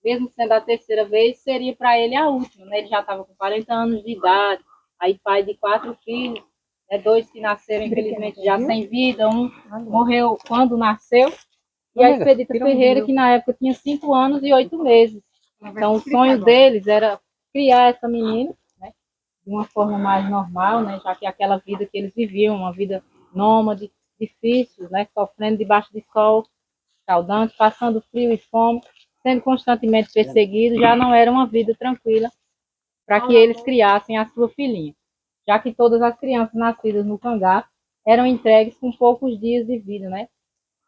mesmo sendo a terceira vez, seria para ele a última, né? Ele já estava com 40 anos de idade, aí pai de 4 filhos, né? 2 que nasceram, infelizmente, já sem vida, um morreu quando nasceu, e a Expedita Ferreira, que na época tinha 5 anos e 8 meses. Então, o sonho deles era criar essa menina, né, de uma forma mais normal, né, já que aquela vida que eles viviam, uma vida nômade, difícil, né, sofrendo debaixo de sol escaldante, passando frio e fome, sendo constantemente perseguidos, já não era uma vida tranquila para que eles criassem a sua filhinha, já que todas as crianças nascidas no cangaço eram entregues com poucos dias de vida, né?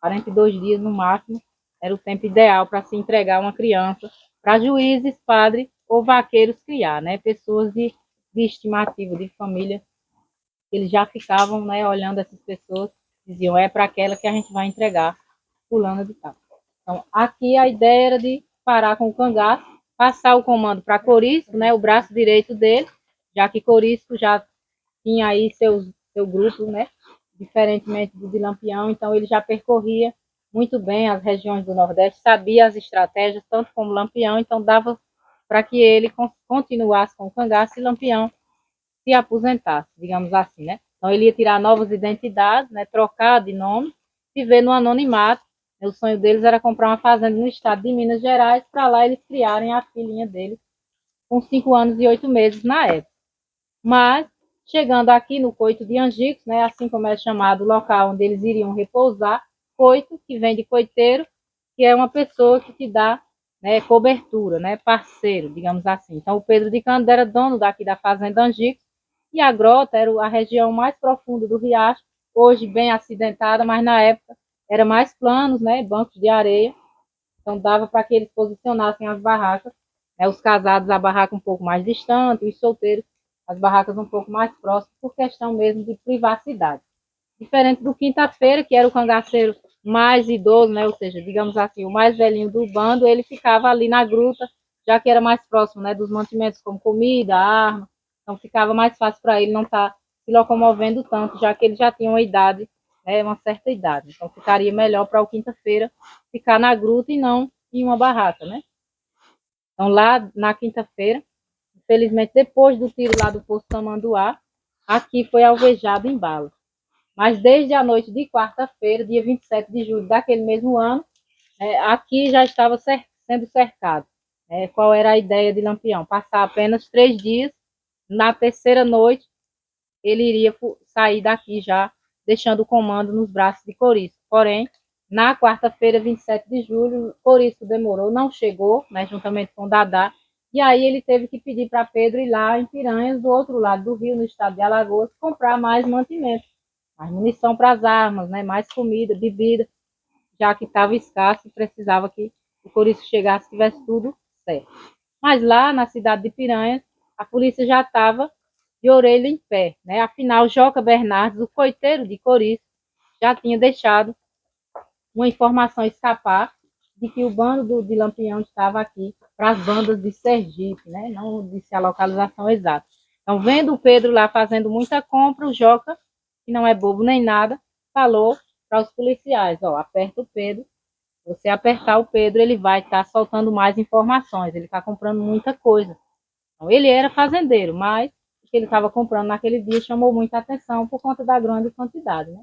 42 dias no máximo era o tempo ideal para se entregar uma criança para juízes, padres ou vaqueiros criar, né? Pessoas de estimativa, de família, eles já ficavam, né, olhando essas pessoas, diziam, é para aquela que a gente vai entregar, fulana de tal. Então, aqui a ideia era de parar com o cangaço, passar o comando para Corisco, né, o braço direito dele, já que Corisco já tinha aí seu grupo, né, diferentemente do de Lampião, então ele já percorria muito bem as regiões do Nordeste, sabia as estratégias, tanto como Lampião, então dava para que ele continuasse com o cangaço e Lampião se aposentasse, digamos assim, né? Então ele ia tirar novas identidades, né, trocar de nome, viver no anonimato. O sonho deles era comprar uma fazenda no estado de Minas Gerais, para lá eles criarem a filhinha deles, com 5 anos e 8 meses na época. Mas, chegando aqui no Coito de Angicos, né, assim como é chamado o local onde eles iriam repousar, coito, que vem de coiteiro, que é uma pessoa que te dá, né, cobertura, né, parceiro, digamos assim. Então, o Pedro de Cândido era dono daqui da fazenda Angicos, e a grota era a região mais profunda do riacho, hoje bem acidentada, mas na época era mais planos, né, bancos de areia, então dava para que eles posicionassem as barracas, né, os casados a barraca um pouco mais distante, os solteiros as barracas um pouco mais próximas, por questão mesmo de privacidade. Diferente do Quinta-feira, que era o cangaceiro mais idoso, né, ou seja, digamos assim, o mais velhinho do bando, ele ficava ali na gruta, já que era mais próximo, né, dos mantimentos como comida, arma, então ficava mais fácil para ele não estar se locomovendo tanto, já que ele já tinha uma idade, né, uma certa idade. Então ficaria melhor para o Quinta-feira ficar na gruta e não em uma barraca, né? Então lá na Quinta-feira, infelizmente depois do tiro lá do Poço Tamanduá, aqui foi alvejado em bala. Mas desde a noite de quarta-feira, dia 27 de julho daquele mesmo ano, aqui já estava sendo cercado. Qual era a ideia de Lampião? Passar apenas 3 dias, na terceira noite ele iria sair daqui já, deixando o comando nos braços de Corisco. Porém, na quarta-feira, 27 de julho, Corisco demorou, não chegou, né, juntamente com Dadá, e aí ele teve que pedir para Pedro ir lá em Piranhas, do outro lado do rio, no estado de Alagoas, comprar mais mantimento, mais munição para as armas, né, mais comida, bebida, já que estava escasso e precisava que o Corisco chegasse e tivesse tudo certo. Mas lá na cidade de Piranhas, a polícia já estava de orelha em pé, né? Afinal, Joca Bernardes, o coiteiro de Corisco, já tinha deixado uma informação escapar de que o bando de Lampião estava aqui para as bandas de Sergipe, né? Não disse a localização exata. Então, vendo o Pedro lá fazendo muita compra, o Joca, que não é bobo nem nada, falou para os policiais, ó, aperta o Pedro, você apertar o Pedro, ele vai estar soltando mais informações, ele está comprando muita coisa. Então, ele era fazendeiro, mas o que ele estava comprando naquele dia chamou muita atenção por conta da grande quantidade, né?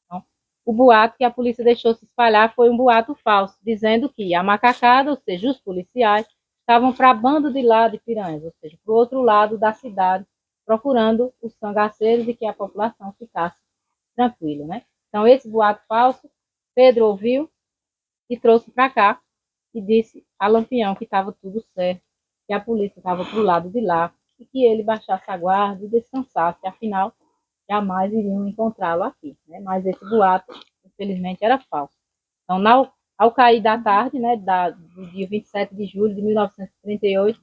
Então, o boato que a polícia deixou se espalhar foi um boato falso, dizendo que a macacada, ou seja, os policiais, estavam para a banda de lá de Piranhas, ou seja, para o outro lado da cidade, procurando os cangaceiros e que a população ficasse tranquila, né? Então, esse boato falso, Pedro ouviu e trouxe para cá e disse a Lampião que estava tudo certo, que a polícia estava para o lado de lá e que ele baixasse a guarda e descansasse, afinal, jamais iriam encontrá-lo aqui, né? Mas esse boato, infelizmente, era falso. Então, ao cair da tarde, né, do dia 27 de julho de 1938,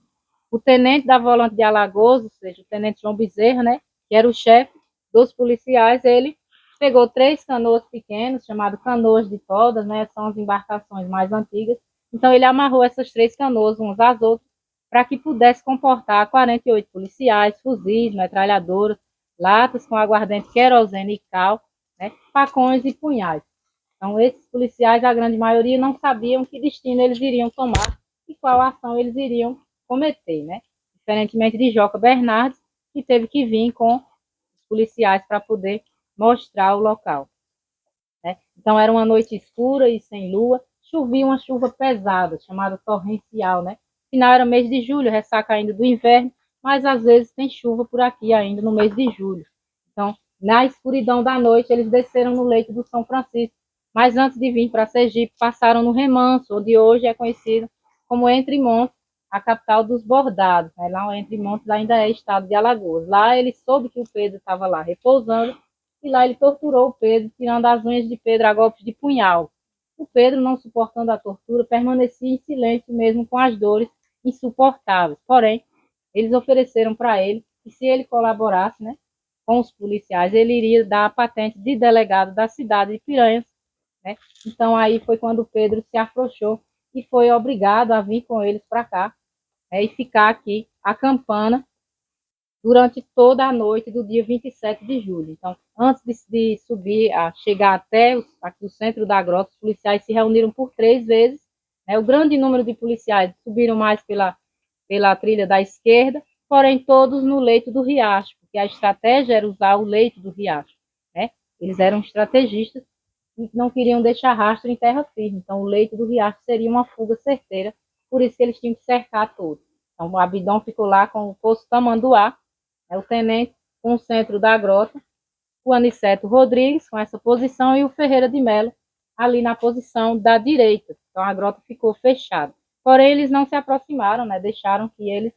o tenente da volante de Alagoas, ou seja, o tenente João Bezerra, né, que era o chefe dos policiais, ele pegou 3 canoas pequenas, chamadas canoas de todas, né, são as embarcações mais antigas. Então, ele amarrou essas 3 canoas umas às outras para que pudesse comportar 48 policiais, fuzis, metralhadoras, latas com aguardente querosene e cal, né, facões e punhais. Então, esses policiais, a grande maioria, não sabiam que destino eles iriam tomar e qual ação eles iriam cometer, né? Diferentemente de Joca Bernardes, que teve que vir com os policiais para poder mostrar o local, né? Então era uma noite escura e sem lua, chovia uma chuva pesada, chamada torrencial, né? Final era mês de julho, ressaca ainda do inverno, mas às vezes tem chuva por aqui ainda no mês de julho. Então, na escuridão da noite, eles desceram no leito do São Francisco, mas antes de vir para Sergipe, passaram no Remanso, onde hoje é conhecido como Entre Montes, a capital dos bordados, né? Lá Entre Montes ainda é estado de Alagoas. Lá ele soube que o Pedro estava lá repousando, e lá ele torturou o Pedro, tirando as unhas de Pedro a golpes de punhal. O Pedro, não suportando a tortura, permanecia em silêncio mesmo com as dores insuportáveis. Porém, eles ofereceram para ele que se ele colaborasse, né, com os policiais, ele iria dar a patente de delegado da cidade de Piranhas, né? Então aí foi quando o Pedro se afrouxou e foi obrigado a vir com eles para cá, né, e ficar aqui acampando durante toda a noite do dia 27 de julho. Então, antes de subir, chegar até aqui o centro da grota, os policiais se reuniram por 3 vezes, né? O grande número de policiais subiram mais pela trilha da esquerda, porém todos no leito do riacho, porque a estratégia era usar o leito do riacho, né? Eles eram estrategistas e não queriam deixar rastro em terra firme. Então, o leito do riacho seria uma fuga certeira, por isso que eles tinham que cercar todos. Então, o Abidão ficou lá com o posto Tamanduá, é o tenente com o centro da grota, o Aniceto Rodrigues com essa posição e o Ferreira de Melo ali na posição da direita. Então a grota ficou fechada. Porém, eles não se aproximaram, né? Deixaram que eles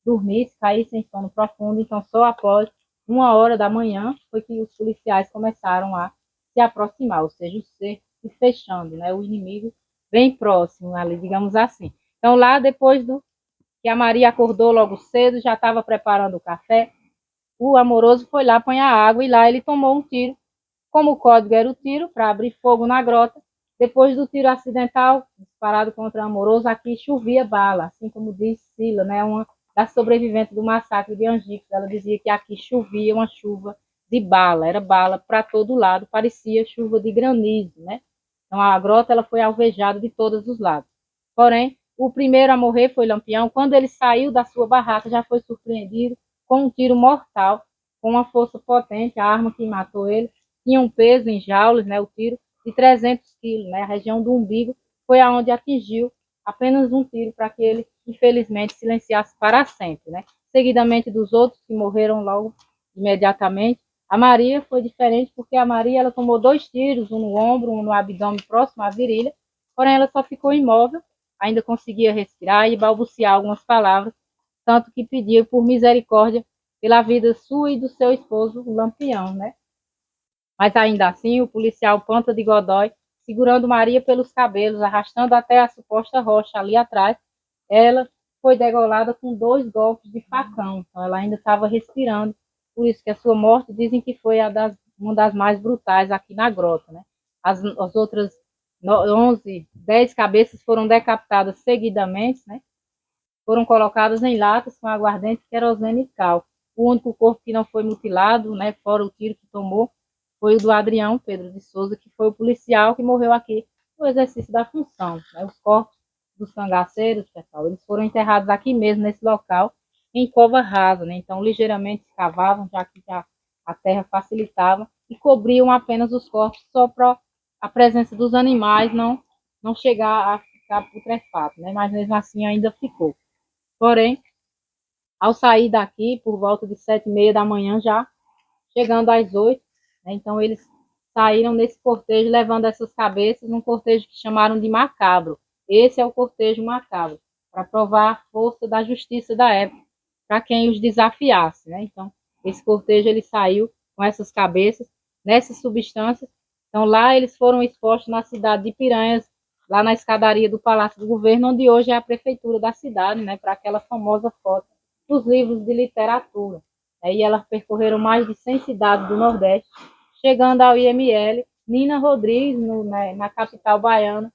dormissem, caíssem em sono profundo. Então, só após 1 hora da manhã foi que os policiais começaram a se aproximar, ou seja, o cerco se fechando, né? O inimigo bem próximo ali, digamos assim. Então, lá depois que a Maria acordou logo cedo, já estava preparando o café, o Amoroso foi lá apanhar água e lá ele tomou um tiro. Como o código era o tiro, para abrir fogo na grota, depois do tiro acidental disparado contra o Amoroso, aqui chovia bala, assim como diz Sila, né, uma das sobreviventes do massacre de Angicos. Ela dizia que aqui chovia uma chuva de bala, era bala para todo lado, parecia chuva de granizo, né? Então a grota ela foi alvejada de todos os lados. Porém, o primeiro a morrer foi Lampião. Quando ele saiu da sua barraca, já foi surpreendido com um tiro mortal, com uma força potente. A arma que matou ele tinha um peso em joules, né, o tiro, de 300 quilos. Né, a região do umbigo foi aonde atingiu apenas um tiro para que ele, infelizmente, silenciasse para sempre. Né. Seguidamente dos outros que morreram logo imediatamente, a Maria foi diferente porque a Maria ela tomou 2 tiros, um no ombro, um no abdômen próximo à virilha, porém ela só ficou imóvel, ainda conseguia respirar e balbuciar algumas palavras, tanto que pedia por misericórdia pela vida sua e do seu esposo, o Lampião, né? Mas ainda assim, o policial Ponta de Godói, segurando Maria pelos cabelos, arrastando até a suposta rocha ali atrás, ela foi degolada com 2 golpes de facão. Então, ela ainda estava respirando. Por isso que a sua morte dizem que foi uma das mais brutais aqui na grota, né? As outras 11, 10 cabeças foram decapitadas seguidamente, né? Foram colocadas em latas com aguardente, querosene e cal. O único corpo que não foi mutilado, né, fora o tiro que tomou, foi o do Adrião Pedro de Souza, que foi o policial que morreu aqui no exercício da função. Né? Os corpos dos cangaceiros, pessoal, eles foram enterrados aqui mesmo, nesse local, em cova rasa, né? Então ligeiramente escavavam, já que a terra facilitava, e cobriam apenas os corpos só para a presença dos animais não chegar a ficar putrefato, né? Mas mesmo assim ainda ficou. Porém, ao sair daqui, por volta de 7h30 da manhã, já chegando às 8, né, então eles saíram nesse cortejo levando essas cabeças, um cortejo que chamaram de macabro. Esse é o cortejo macabro, para provar a força da justiça da época, para quem os desafiasse. Né? Então, esse cortejo ele saiu com essas cabeças, nessas substâncias. Então, lá eles foram expostos na cidade de Piranhas, lá na escadaria do Palácio do Governo, onde hoje é a prefeitura da cidade, né, para aquela famosa foto dos livros de literatura. Aí elas percorreram mais de 100 cidades do Nordeste, chegando ao IML Nina Rodrigues, na capital baiana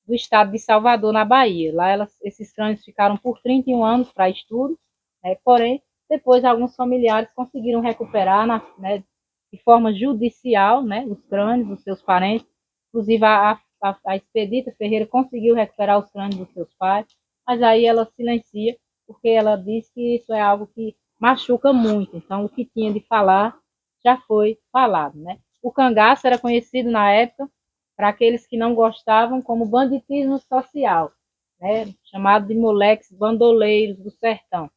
do estado de Salvador, na Bahia. Lá esses crânios ficaram por 31 anos para estudo, né, porém, depois alguns familiares conseguiram recuperar né, de forma judicial, né, os crânios dos seus parentes, inclusive a a Expedita Ferreira conseguiu recuperar os crânios dos seus pais, mas aí ela silencia, porque ela diz que isso é algo que machuca muito. Então, o que tinha de falar já foi falado, né? O cangaço era conhecido na época, para aqueles que não gostavam, como banditismo social, né? Chamado de moleques bandoleiros do sertão.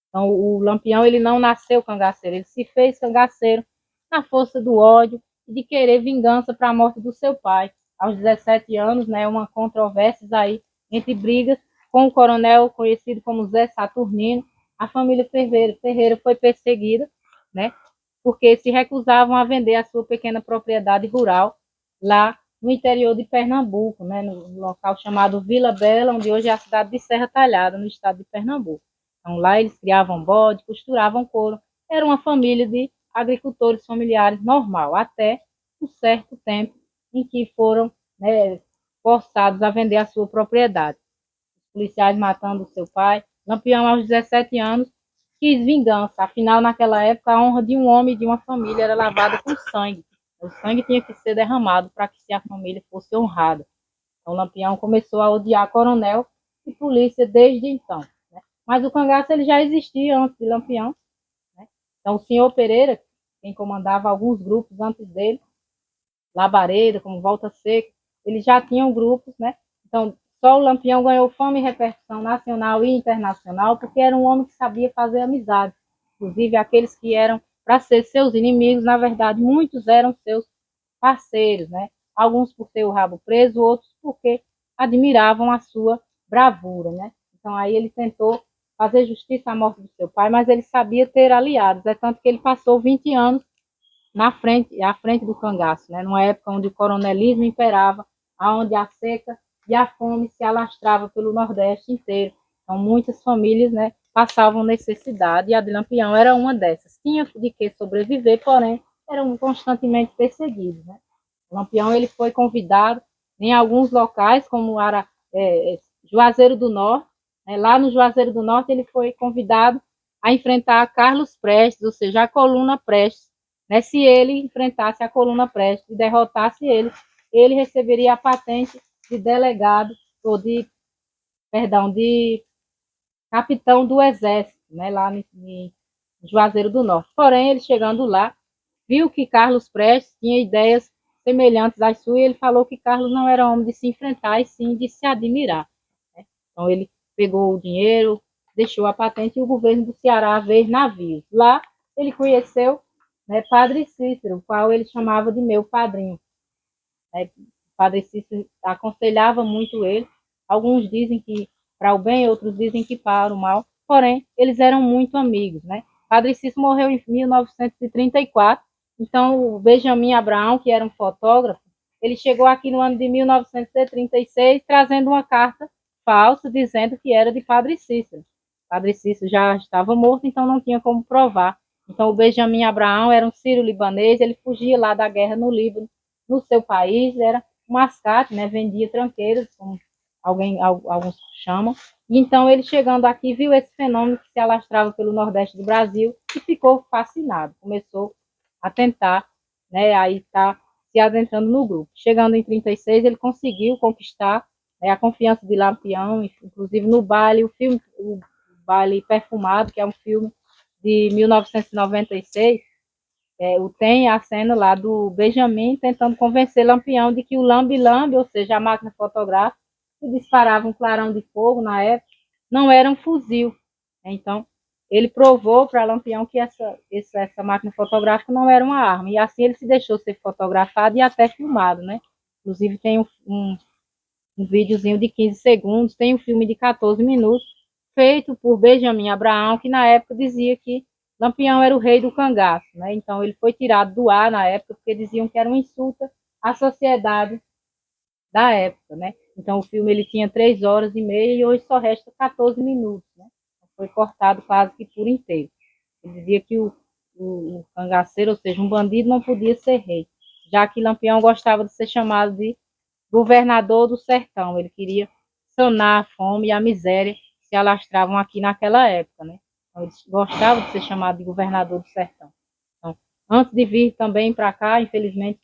Então, o Lampião, ele não nasceu cangaceiro, ele se fez cangaceiro na força do ódio e de querer vingança para a morte do seu pai. Aos 17 anos, né, uma controvérsia aí entre brigas com o coronel conhecido como Zé Saturnino. A família Ferreira foi perseguida, né, porque se recusavam a vender a sua pequena propriedade rural lá no interior de Pernambuco, né, no local chamado Vila Bela, onde hoje é a cidade de Serra Talhada, no estado de Pernambuco. Então, lá eles criavam bode, costuravam couro. Era uma família de agricultores familiares normal, até um certo tempo em que foram, né, forçados a vender a sua propriedade. Os policiais matando o seu pai. Lampião, aos 17 anos, quis vingança. Afinal, naquela época, a honra de um homem e de uma família era lavada com sangue. O sangue tinha que ser derramado para que a família fosse honrada. Então, Lampião começou a odiar coronel e polícia desde então. Mas o cangaço ele já existia antes de Lampião, né? Então, o senhor Pereira, quem comandava alguns grupos antes dele, Labareda, como Volta Seca, eles já tinham grupos, né? Então, só o Lampião ganhou fama e repercussão nacional e internacional porque era um homem que sabia fazer amizade. Inclusive, aqueles que eram para ser seus inimigos, na verdade, muitos eram seus parceiros, né? Alguns por ter o rabo preso, outros porque admiravam a sua bravura, né? Então, aí ele tentou fazer justiça à morte do seu pai, mas ele sabia ter aliados. É tanto que ele passou 20 anos à frente do cangaço, né? Numa época onde o coronelismo imperava, onde a seca e a fome se alastrava pelo Nordeste inteiro. Então, muitas famílias, né, passavam necessidade e a de Lampião era uma dessas. Tinha de que sobreviver, porém, eram constantemente perseguidos, né? O Lampião ele foi convidado em alguns locais, como era Juazeiro do Norte. Lá no Juazeiro do Norte, ele foi convidado a enfrentar Carlos Prestes, ou seja, a coluna Prestes. Né? Se ele enfrentasse a coluna Prestes e derrotasse ele receberia a patente de delegado, ou de capitão do exército, né? Lá em Juazeiro do Norte. Porém, ele chegando lá, viu que Carlos Prestes tinha ideias semelhantes às suas, e ele falou que Carlos não era homem de se enfrentar, e sim de se admirar. Né? Então, ele pegou o dinheiro, deixou a patente e o governo do Ceará ver navios. Lá, ele conheceu, né, Padre Cícero, o qual ele chamava de meu padrinho. Né? O Padre Cícero aconselhava muito ele. Alguns dizem que para o bem, outros dizem que para o mal. Porém, eles eram muito amigos, né? Padre Cícero morreu em 1934. Então, o Benjamin Abraão, que era um fotógrafo, ele chegou aqui no ano de 1936 trazendo uma carta falsa dizendo que era de Padre Cícero. Padre Cícero já estava morto, então não tinha como provar. Então, o Benjamin Abraão era um sírio-libanês, ele fugia lá da guerra no Líbano, no seu país, era um mascate, né? Vendia tranqueiras, como alguns chamam. E então, ele chegando aqui, viu esse fenômeno que se alastrava pelo Nordeste do Brasil e ficou fascinado. Começou a tentar, né? Aí está se adentrando no grupo. Chegando em 36, ele conseguiu conquistar, né, a confiança de Lampião, inclusive no baile, o Baile Perfumado, que é um filme de 1996, tem a cena lá do Benjamin tentando convencer Lampião de que o lambe-lambe, ou seja, a máquina fotográfica, que disparava um clarão de fogo na época, não era um fuzil. Então, ele provou para Lampião que essa máquina fotográfica não era uma arma. E assim ele se deixou ser fotografado e até filmado, né? Inclusive tem um videozinho de 15 segundos, tem um filme de 14 minutos, feito por Benjamin Abraão, que na época dizia que Lampião era o rei do cangaço, né? Então ele foi tirado do ar na época, porque diziam que era uma insulta à sociedade da época, né? Então o filme ele tinha 3 horas e meia e hoje só resta 14 minutos, né? Foi cortado quase que por inteiro. Ele dizia que o cangaceiro, ou seja, um bandido, não podia ser rei, já que Lampião gostava de ser chamado de governador do sertão. Ele queria sanar a fome e a miséria que se alastravam aqui naquela época, né? Então, ele gostava de ser chamado de governador do sertão. Então, antes de vir também para cá, infelizmente,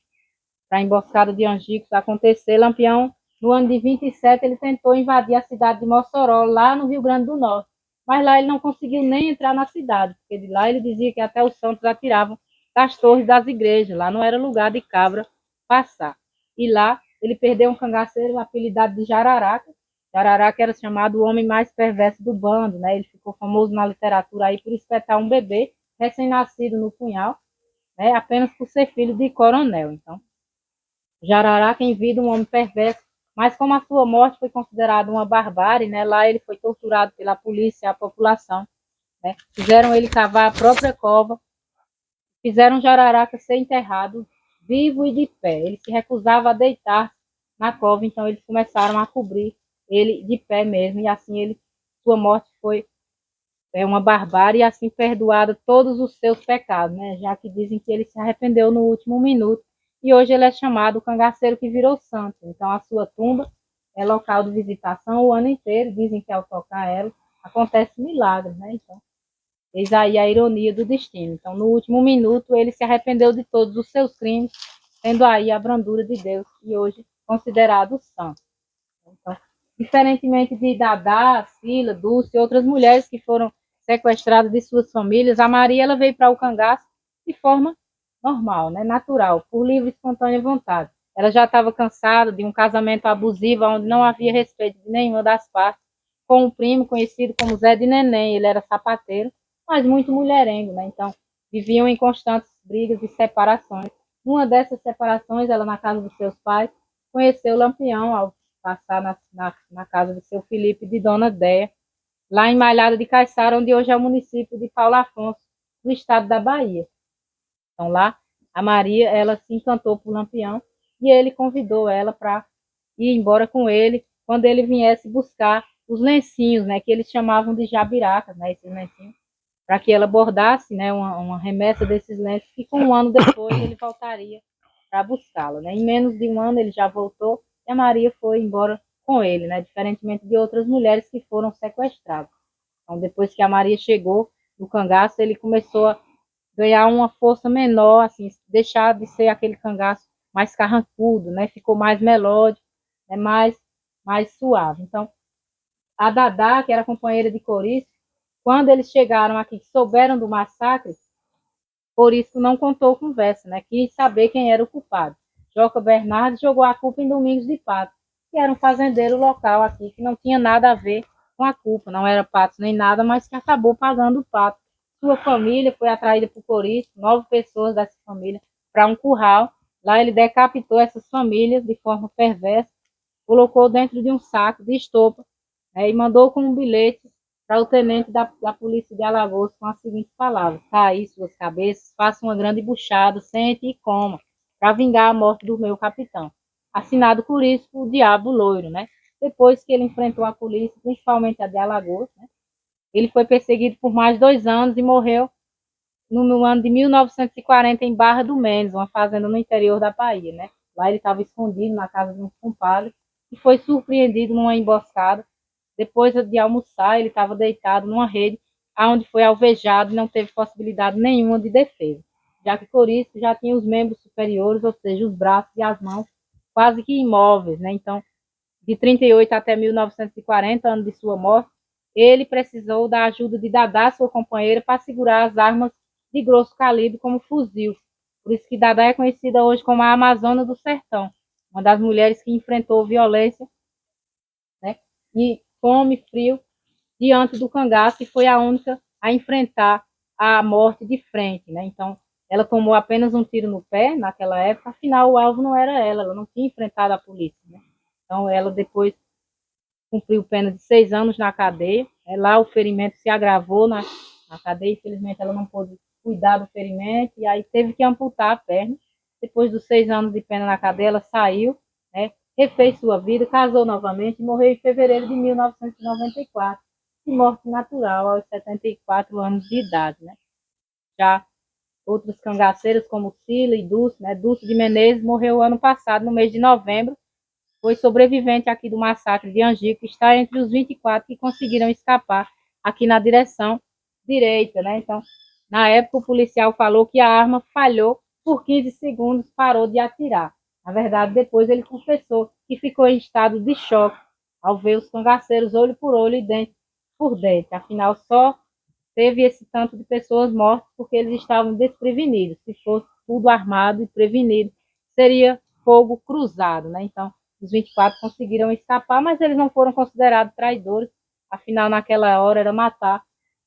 para a emboscada de Angicos acontecer, Lampião, no ano de 27, ele tentou invadir a cidade de Mossoró, lá no Rio Grande do Norte. Mas lá ele não conseguiu nem entrar na cidade, porque de lá ele dizia que até os santos atiravam das torres das igrejas. Lá não era lugar de cabra passar. E lá ele perdeu um cangaceiro apelidado de Jararaca. Jararaca era chamado o homem mais perverso do bando, né? Ele ficou famoso na literatura aí por espetar um bebê recém-nascido no punhal, né? Apenas por ser filho de coronel. Então, Jararaca em vida um homem perverso, mas como a sua morte foi considerada uma barbárie, né? Lá ele foi torturado pela polícia e a população, né? Fizeram ele cavar a própria cova, fizeram Jararaca ser enterrado vivo e de pé. Ele se recusava a deitar na cova, então eles começaram a cobrir ele de pé mesmo, e assim sua morte foi uma barbárie, e assim perdoada todos os seus pecados, né? Já que dizem que ele se arrependeu no último minuto, e hoje ele é chamado o cangaceiro que virou santo. Então a sua tumba é local de visitação o ano inteiro, dizem que ao tocar ela acontece milagres, né? Então, eis aí a ironia do destino. Então, no último minuto, ele se arrependeu de todos os seus crimes, tendo aí a brandura de Deus, e hoje considerado santo. Então, diferentemente de Dadá, Sila, Dulce e outras mulheres que foram sequestradas de suas famílias, a Maria ela veio para o cangaço de forma normal, né, natural, por livre e espontânea vontade. Ela já estava cansada de um casamento abusivo, onde não havia respeito de nenhuma das partes, com um primo conhecido como Zé de Neném. Ele era sapateiro, mas muito mulherengo, né? Então, viviam em constantes brigas e separações. Numa dessas separações, ela na casa dos seus pais, conheceu Lampião ao passar na casa do seu Felipe de Dona Déia, lá em Malhada de Caiçara, onde hoje é o município de Paulo Afonso, no estado da Bahia. Então lá, a Maria, ela se encantou por Lampião, e ele convidou ela para ir embora com ele, quando ele viesse buscar os lencinhos, né, que eles chamavam de jabiracas, né, esses lencinhos, para que ela bordasse, né, uma remessa desses lenços, e com um ano depois ele voltaria para buscá-la, né. Em menos de um ano ele já voltou, e a Maria foi embora com ele, né, diferentemente de outras mulheres que foram sequestradas. Então, depois que a Maria chegou no cangaço, ele começou a ganhar uma força menor, assim, deixar de ser aquele cangaço mais carrancudo, né, ficou mais melódico, né, mais suave. Então, a Dadá, que era companheira de Corisco, quando eles chegaram aqui, souberam do massacre, Corisco não contou conversa, né? Quis saber quem era o culpado. Joca Bernardes jogou a culpa em Domingos de Pato, que era um fazendeiro local aqui, que não tinha nada a ver com a culpa, não era Pato nem nada, mas que acabou pagando o pato. Sua família foi atraída por Corisco, 9 pessoas dessa família, para um curral. Lá ele decapitou essas famílias de forma perversa, colocou dentro de um saco de estopa, né, e mandou com um bilhete para o tenente da polícia de Alagoas com as seguintes palavras: "Tá aí suas cabeças, faça uma grande buchada, sente e coma, para vingar a morte do meu capitão." Assinado por isso o Diabo Loiro, né? Depois que ele enfrentou a polícia, principalmente a de Alagoas, né? Ele foi perseguido por mais 2 anos e morreu no ano de 1940 em Barra do Mendes, uma fazenda no interior da Bahia, né? Lá ele estava escondido na casa de um compadre e foi surpreendido numa emboscada. Depois de almoçar, ele estava deitado numa rede, onde foi alvejado e não teve possibilidade nenhuma de defesa, já que Corisco já tinha os membros superiores, ou seja, os braços e as mãos, quase que imóveis, né? Então, de 38 até 1940, ano de sua morte, ele precisou da ajuda de Dadá, sua companheira, para segurar as armas de grosso calibre como fuzil. Por isso que Dadá é conhecida hoje como a Amazona do Sertão, uma das mulheres que enfrentou violência, né, e fome, frio, diante do cangaço, e foi a única a enfrentar a morte de frente, né? Então, ela tomou apenas um tiro no pé naquela época, afinal o alvo não era ela não tinha enfrentado a polícia, né? Então, ela depois cumpriu pena de 6 anos na cadeia. Lá o ferimento se agravou na cadeia, infelizmente ela não pôde cuidar do ferimento, e aí teve que amputar a perna. Depois dos 6 anos de pena na cadeia, ela saiu, né, refez sua vida, casou novamente e morreu em fevereiro de 1994, de morte natural, aos 74 anos de idade, né? Já outros cangaceiros, como Sila e Dulce, né? Dulce de Menezes morreu ano passado, no mês de novembro, foi sobrevivente aqui do massacre de Angico, está entre os 24 que conseguiram escapar aqui na direção direita, né? Então, na época, o policial falou que a arma falhou por 15 segundos, parou de atirar. Na verdade, depois ele confessou que ficou em estado de choque ao ver os cangaceiros olho por olho e dente por dente. Afinal, só teve esse tanto de pessoas mortas porque eles estavam desprevenidos. Se fosse tudo armado e prevenido, seria fogo cruzado, né? Então, os 24 conseguiram escapar, mas eles não foram considerados traidores. Afinal, naquela hora era matar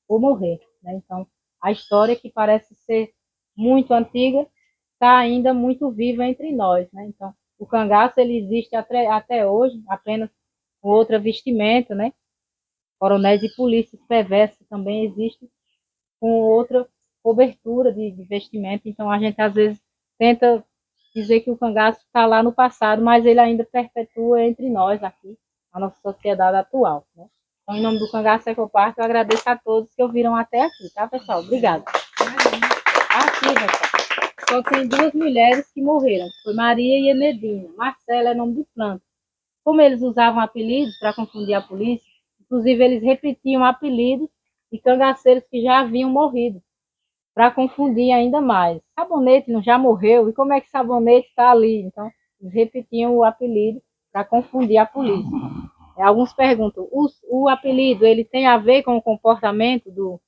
ou morrer, né? Então, a história que parece ser muito antiga está ainda muito viva entre nós, né? Então, o cangaço ele existe até hoje, apenas com outra vestimenta, né? Coronéis e polícias perversos também existem com outra cobertura de vestimenta. Então, a gente às vezes tenta dizer que o cangaço está lá no passado, mas ele ainda perpetua entre nós aqui, na nossa sociedade atual, né? Então, em nome do Cangaço Ecopark, eu agradeço a todos que ouviram até aqui, tá, pessoal? Obrigada. Aqui, pessoal, só tem duas mulheres que morreram, foi Maria e Enedina. Marcela é nome de planta. Como eles usavam apelidos para confundir a polícia, inclusive eles repetiam apelidos de cangaceiros que já haviam morrido, para confundir ainda mais. Sabonete não já morreu, e como é que Sabonete está ali? Então, eles repetiam o apelido para confundir a polícia. Alguns perguntam, o apelido ele tem a ver com o comportamento do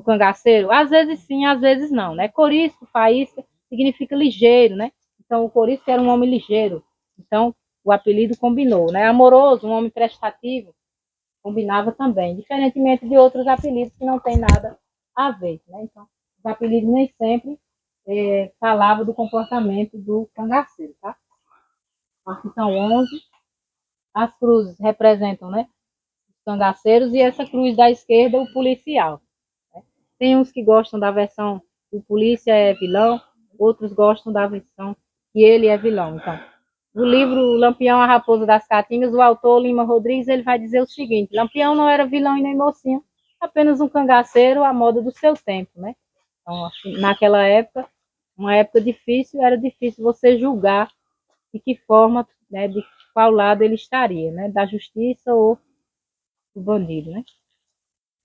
cangaceiro? Às vezes sim, às vezes não, né? Corisco, faísca, significa ligeiro, né? Então, o Corisco era um homem ligeiro. Então, o apelido combinou, né? Amoroso, um homem prestativo, combinava também, diferentemente de outros apelidos que não tem nada a ver, né? Então, os apelidos nem sempre falavam do comportamento do cangaceiro, tá? Aqui são 11. As cruzes representam, né, os cangaceiros e essa cruz da esquerda, o policial. Né? Tem uns que gostam da versão o polícia é vilão, outros gostam da versão que ele é vilão. Então, no livro Lampião, a Raposa das Caatingas, o autor Lima Rodrigues ele vai dizer o seguinte: Lampião não era vilão e nem mocinho, apenas um cangaceiro à moda do seu tempo, né? Então, assim, naquela época, uma época difícil, era difícil você julgar de que forma, né, de qual lado ele estaria, né? Da justiça ou do bandido, né?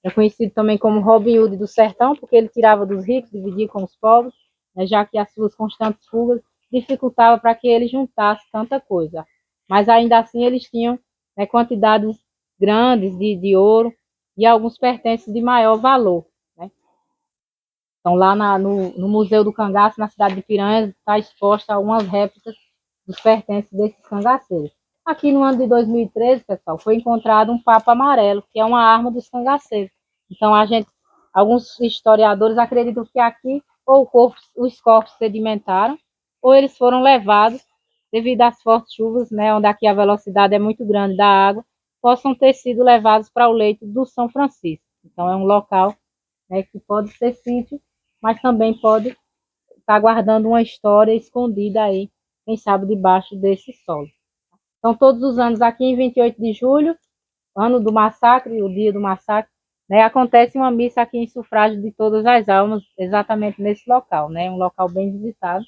É conhecido também como Robin Hood do sertão, porque ele tirava dos ricos, dividia com os pobres, né, já que as suas constantes fugas dificultavam para que ele juntasse tanta coisa. Mas ainda assim eles tinham, né, quantidades grandes de ouro e alguns pertences de maior valor. Né? Então lá no Museu do Cangaço, na cidade de Piranhas, está exposta algumas réplicas dos pertences desses cangaceiros. Aqui no ano de 2013, pessoal, foi encontrado um papo amarelo, que é uma arma dos cangaceiros. Então, alguns historiadores acreditam que aqui ou os corpos sedimentaram, ou eles foram levados devido às fortes chuvas, né, onde aqui a velocidade é muito grande da água, possam ter sido levados para o leito do São Francisco. Então, é um local, né, que pode ser sítio, mas também pode estar guardando uma história escondida aí, quem sabe debaixo desse solo. Então, todos os anos, aqui em 28 de julho, ano do massacre, o dia do massacre, né, acontece uma missa aqui em sufrágio de todas as almas, exatamente nesse local, né, um local bem visitado,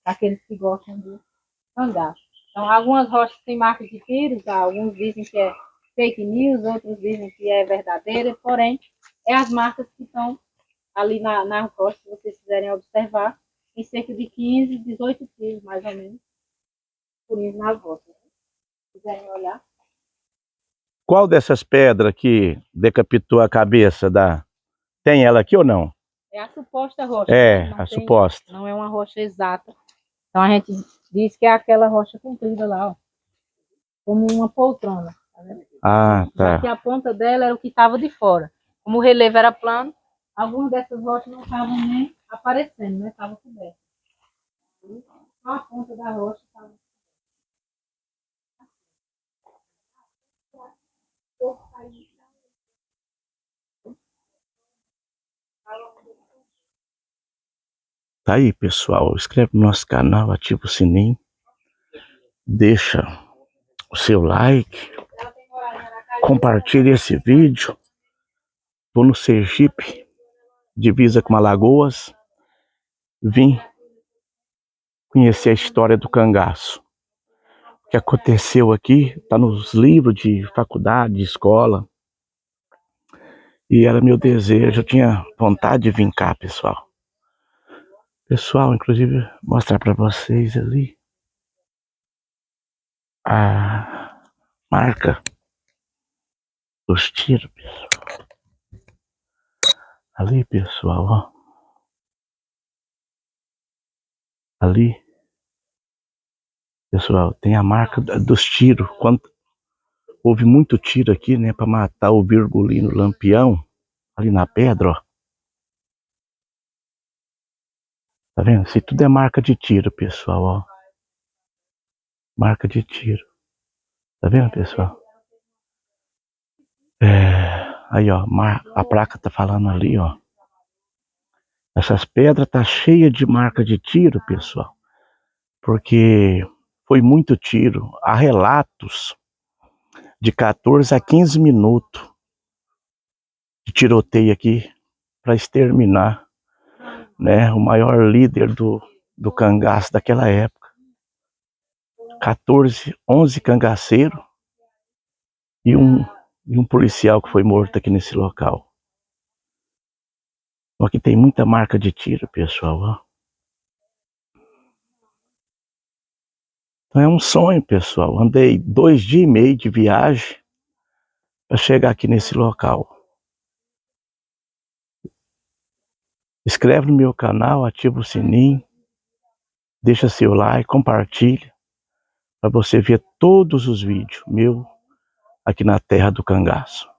para aqueles que gostam de andar. Então, algumas rochas têm marcas de tiros, alguns dizem que é fake news, outros dizem que é verdadeira, porém, é as marcas que estão ali na rocha, se vocês quiserem observar, em cerca de 15, 18 tiros, mais ou menos, por isso nas rochas. Se quiserem olhar. Qual dessas pedras que decapitou a cabeça da... Tem ela aqui ou não? É a suposta rocha. É, né? a suposta. Não é uma rocha exata. Então a gente diz que é aquela rocha comprida lá, ó, como uma poltrona. Tá vendo? Ah, Só que tá. a ponta dela era o que estava de fora. Como o relevo era plano, algumas dessas rochas não estavam nem aparecendo, né? Estavam cobertas. Só a ponta da rocha estava. Tá aí, pessoal. Inscreve no nosso canal, ativa o sininho. Deixa o seu like. Compartilhe esse vídeo. Vou no Sergipe, divisa com Alagoas. Vim conhecer a história do cangaço. O que aconteceu aqui está nos livros de faculdade, de escola. E era meu desejo, eu tinha vontade de vir cá, pessoal. Pessoal, inclusive, mostrar para vocês ali. a marca dos tiros, pessoal. Ali, pessoal, ó. Ali, pessoal, tem a marca dos tiros. Quando houve muito tiro aqui, né, para matar o Virgulino Lampião, ali na pedra, ó. Tá vendo? Isso tudo é marca de tiro, pessoal, ó. Marca de tiro. Tá vendo, pessoal? Aí, ó, a placa tá falando ali, ó. Essas pedras tá cheia de marca de tiro, pessoal. Porque foi muito tiro. Há relatos de 14 a 15 minutos de tiroteio aqui para exterminar, né, o maior líder do cangaço daquela época. 11 cangaceiros e um policial que foi morto aqui nesse local. Aqui tem muita marca de tiro, pessoal, ó. Então é um sonho, pessoal. Andei 2 dias e meio de viagem para chegar aqui nesse local. Inscreve no meu canal, ativa o sininho, deixa seu like, compartilha, para você ver todos os vídeos meus aqui na terra do cangaço.